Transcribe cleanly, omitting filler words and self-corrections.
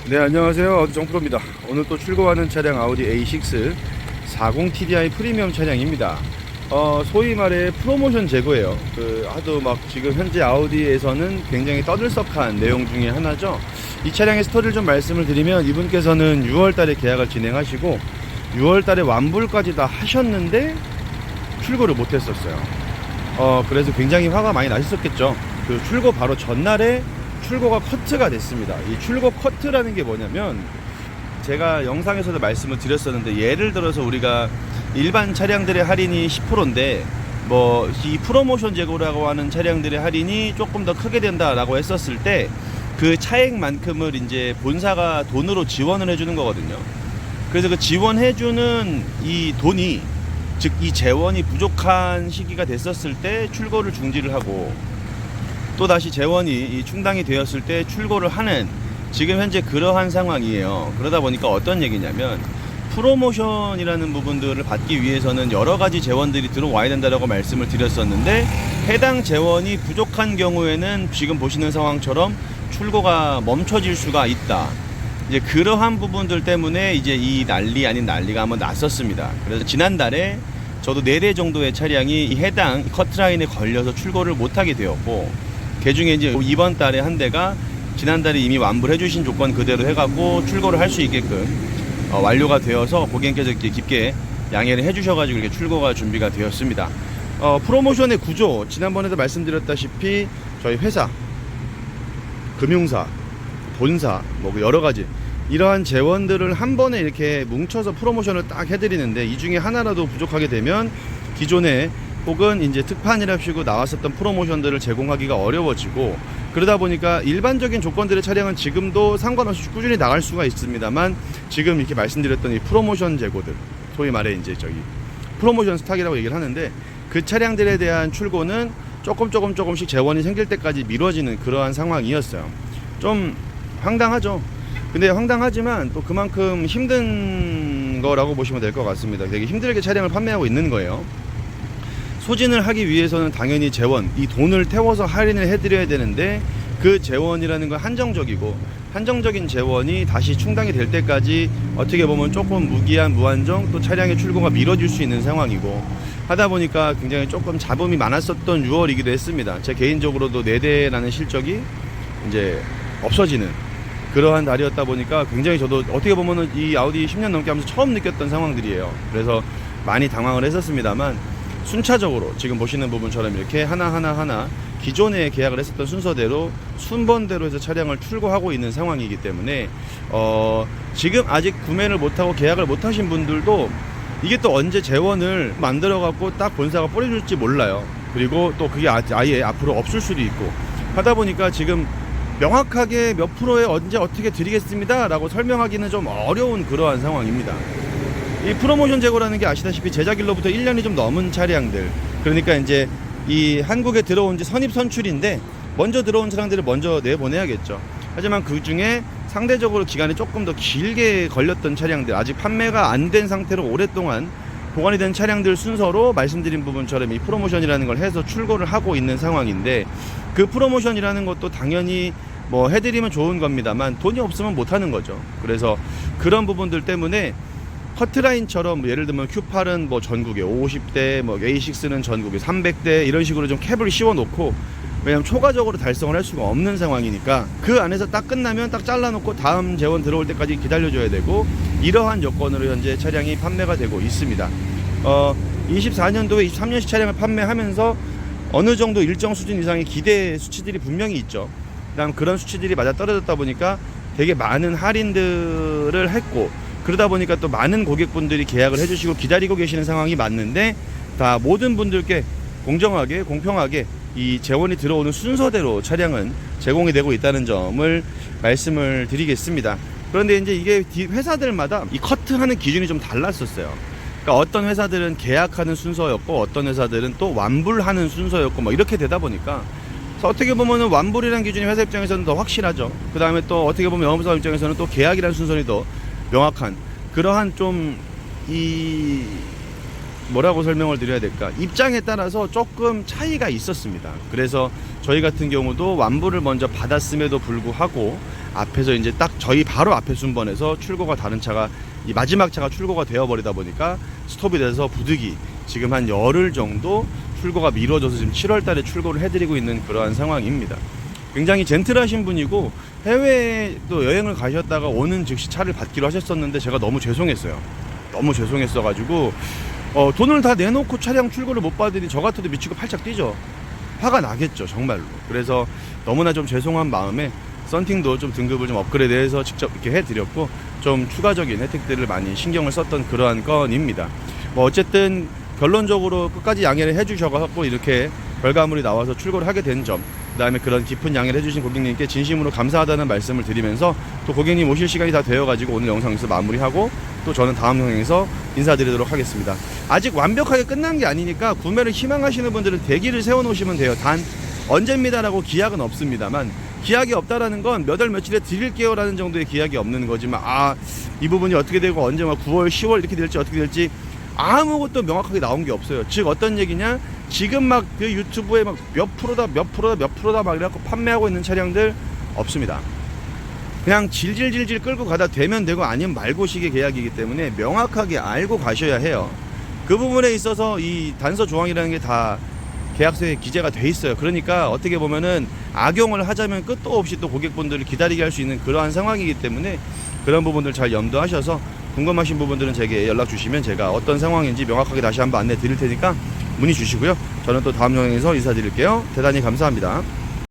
네, 안녕하세요. 아우디 정프로입니다. 오늘 또 출고하는 차량 아우디 A6 40TDI 프리미엄 차량입니다. 소위 말해 프로모션 재고예요. 하도 막 지금 현재 아우디에서는 굉장히 떠들썩한 내용 중에 하나죠. 이 차량의 스토리를 좀 말씀을 드리면, 이분께서는 6월 달에 계약을 진행하시고 6월 달에 완불까지 다 하셨는데 출고를 못 했었어요. 그래서 굉장히 화가 많이 나셨었겠죠. 출고 바로 전날에 출고가 커트가 됐습니다. 이 출고 커트라는 게 뭐냐면, 제가 영상에서도 말씀을 드렸었는데, 예를 들어서 우리가 일반 차량들의 할인이 10%인데 이 프로모션 재고라고 하는 차량들의 할인이 조금 더 크게 된다라고 했었을 때, 그 차액만큼을 이제 본사가 돈으로 지원을 해주는 거거든요. 그래서 그 지원해주는 이 돈이, 즉 이 재원이 부족한 시기가 됐었을 때 출고를 중지를 하고, 또 다시 재원이 충당이 되었을 때 출고를 하는, 지금 현재 그러한 상황이에요. 그러다 보니까 어떤 얘기냐면, 프로모션이라는 부분들을 받기 위해서는 여러 가지 재원들이 들어와야 된다라고 말씀을 드렸었는데, 해당 재원이 부족한 경우에는 지금 보시는 상황처럼 출고가 멈춰질 수가 있다. 이제 그러한 부분들 때문에 이제 이 난리 아닌 난리가 한번 났었습니다. 그래서 지난달에 저도 4대 정도의 차량이 이 해당 커트라인에 걸려서 출고를 못하게 되었고, 그 중에 이제 이번 달에 한 대가 지난달에 이미 완불해 주신 조건 그대로 해갖고 출고를 할 수 있게끔 완료가 되어서 고객님께서 이렇게 깊게 양해를 해주셔가지고 이렇게 출고가 준비가 되었습니다. 프로모션의 구조, 지난번에도 말씀드렸다시피 저희 회사, 금융사, 본사, 여러 가지 이러한 재원들을 한 번에 이렇게 뭉쳐서 프로모션을 딱 해드리는데, 이 중에 하나라도 부족하게 되면 기존에 혹은 이제 특판이랍시고 나왔었던 프로모션들을 제공하기가 어려워지고, 그러다 보니까 일반적인 조건들의 차량은 지금도 상관없이 꾸준히 나갈 수가 있습니다만, 지금 이렇게 말씀드렸던 이 프로모션 재고들, 소위 말해 이제 프로모션 스탁이라고 얘기를 하는데, 그 차량들에 대한 출고는 조금씩 재원이 생길 때까지 미뤄지는 그러한 상황이었어요. 좀 황당하죠. 근데 황당하지만 또 그만큼 힘든 거라고 보시면 될 것 같습니다. 되게 힘들게 차량을 판매하고 있는 거예요. 소진을 하기 위해서는 당연히 재원, 이 돈을 태워서 할인을 해드려야 되는데, 그 재원이라는 건 한정적이고, 한정적인 재원이 다시 충당이 될 때까지 어떻게 보면 조금 무한정 또 차량의 출고가 미뤄질 수 있는 상황이고, 하다 보니까 굉장히 조금 잡음이 많았었던 6월이기도 했습니다. 제 개인적으로도 4대라는 실적이 이제 없어지는 그러한 달이었다 보니까, 굉장히 저도 어떻게 보면은 이 아우디 10년 넘게 하면서 처음 느꼈던 상황들이에요. 그래서 많이 당황을 했었습니다만, 순차적으로 지금 보시는 부분처럼 이렇게 하나하나 기존에 계약을 했었던 순서대로 순번대로 해서 차량을 출고하고 있는 상황이기 때문에, 지금 아직 구매를 못하고 계약을 못하신 분들도 이게 또 언제 재원을 만들어 갖고 딱 본사가 뿌려줄지 몰라요. 그리고 또 그게 아예 앞으로 없을 수도 있고, 하다 보니까 지금 명확하게 몇 프로에 언제 어떻게 드리겠습니다 라고 설명하기는 좀 어려운 그러한 상황입니다. 이 프로모션 재고라는 게 아시다시피 제작일로부터 1년이 좀 넘은 차량들, 그러니까 이제 이 한국에 들어온 지 선입선출인데, 먼저 들어온 차량들을 먼저 내보내야겠죠. 하지만 그 중에 상대적으로 기간이 조금 더 길게 걸렸던 차량들, 아직 판매가 안 된 상태로 오랫동안 보관이 된 차량들 순서로 말씀드린 부분처럼 이 프로모션이라는 걸 해서 출고를 하고 있는 상황인데, 그 프로모션이라는 것도 당연히 해드리면 좋은 겁니다만, 돈이 없으면 못하는 거죠. 그래서 그런 부분들 때문에 커트라인처럼 예를 들면 Q8은 전국에 50대, A6는 전국에 300대 이런 식으로 좀 캡을 씌워 놓고, 왜냐면 초과적으로 달성을 할 수가 없는 상황이니까 그 안에서 딱 끝나면 딱 잘라놓고 다음 재원 들어올 때까지 기다려줘야 되고, 이러한 여건으로 현재 차량이 판매가 되고 있습니다. 24년도에 23년식 차량을 판매하면서 어느 정도 일정 수준 이상의 기대 수치들이 분명히 있죠. 그런 수치들이 맞아 떨어졌다 보니까 되게 많은 할인들을 했고, 그러다 보니까 또 많은 고객분들이 계약을 해주시고 기다리고 계시는 상황이 맞는데, 다 모든 분들께 공정하게 공평하게 이 재원이 들어오는 순서대로 차량은 제공이 되고 있다는 점을 말씀을 드리겠습니다. 그런데 이제 이게 회사들마다 이 커트하는 기준이 좀 달랐었어요. 그러니까 어떤 회사들은 계약하는 순서였고, 어떤 회사들은 또 완불하는 순서였고, 이렇게 되다 보니까, 어떻게 보면은 완불이라는 기준이 회사 입장에서는 더 확실하죠. 그 다음에 또 어떻게 보면 영업사원 입장에서는 또 계약이라는 순서는 더 명확한, 그러한 뭐라고 설명을 드려야 될까, 입장에 따라서 조금 차이가 있었습니다. 그래서 저희 같은 경우도 완불을 먼저 받았음에도 불구하고 앞에서 이제 딱 저희 바로 앞에 순번에서 출고가 다른 차가 이 마지막 차가 출고가 되어 버리다 보니까 스톱이 돼서 부득이 지금 한 열흘 정도 출고가 미뤄져서 지금 7월 달에 출고를 해드리고 있는 그러한 상황입니다. 굉장히 젠틀하신 분이고 해외에 또 여행을 가셨다가 오는 즉시 차를 받기로 하셨었는데 제가 너무 죄송했어요. 너무 죄송했어가지고 돈을 다 내놓고 차량 출고를 못 받으니 저 같아도 미치고 팔짝 뛰죠. 화가 나겠죠, 정말로. 그래서 너무나 좀 죄송한 마음에 썬팅도 좀 등급을 좀 업그레이드해서 직접 이렇게 해드렸고 좀 추가적인 혜택들을 많이 신경을 썼던 그러한 건입니다. 뭐 어쨌든 결론적으로 끝까지 양해를 해주셔서 이렇게 결과물이 나와서 출고를 하게 된 점, 그 다음에 그런 깊은 양해를 해주신 고객님께 진심으로 감사하다는 말씀을 드리면서 또 고객님 오실 시간이 다 되어가지고 오늘 영상 여기서 마무리하고 또 저는 다음 영상에서 인사드리도록 하겠습니다. 아직 완벽하게 끝난 게 아니니까 구매를 희망하시는 분들은 대기를 세워놓으시면 돼요. 단 언제입니다라고 기약은 없습니다만, 기약이 없다라는 건 몇 월 며칠에 드릴게요 라는 정도의 기약이 없는 거지만 이 부분이 어떻게 되고 언제 막 9월 10월 이렇게 될지 어떻게 될지 아무것도 명확하게 나온 게 없어요. 즉 어떤 얘기냐, 지금 막 그 유튜브에 막 몇 프로다 막 이래갖고 판매하고 있는 차량들 없습니다. 그냥 질질질질 끌고 가다 되면 되고 아니면 말고 식의 계약이기 때문에 명확하게 알고 가셔야 해요. 그 부분에 있어서 이 단서 조항이라는 게 다 계약서에 기재가 돼 있어요. 그러니까 어떻게 보면은 악용을 하자면 끝도 없이 또 고객분들을 기다리게 할 수 있는 그러한 상황이기 때문에 그런 부분들 잘 염두하셔서 궁금하신 부분들은 제게 연락 주시면 제가 어떤 상황인지 명확하게 다시 한번 안내 드릴 테니까 문의 주시고요. 저는 또 다음 영상에서 인사드릴게요. 대단히 감사합니다.